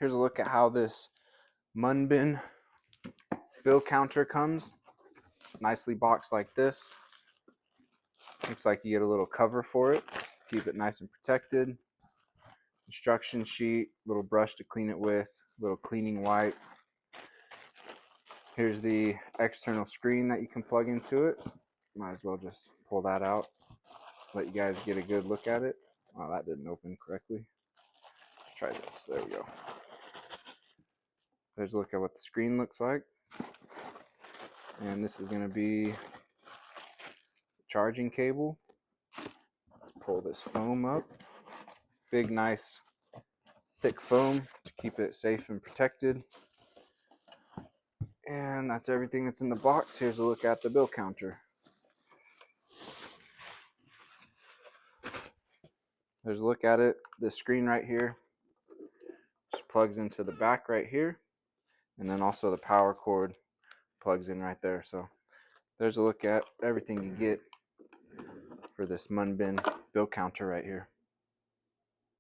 Here's a look at how this MUNBYN bill counter comes. Nicely boxed like this. Looks like you get a little cover for it. Keep it nice and protected. Instruction sheet, little brush to clean it with, little cleaning wipe. Here's the external screen that you can plug into it. Might as well just pull that out. Let you guys get a good look at it. Oh, that didn't open correctly. Let's try this. There we go. There's a look at what the screen looks like. And this is going to be the charging cable. Let's pull this foam up. Big, nice, thick foam to keep it safe and protected. And that's everything that's in the box. Here's a look at the bill counter. There's a look at it. This screen right here just plugs into the back right here. And then also the power cord plugs in right there. So there's a look at everything you get for this MUNBYN bill counter right here.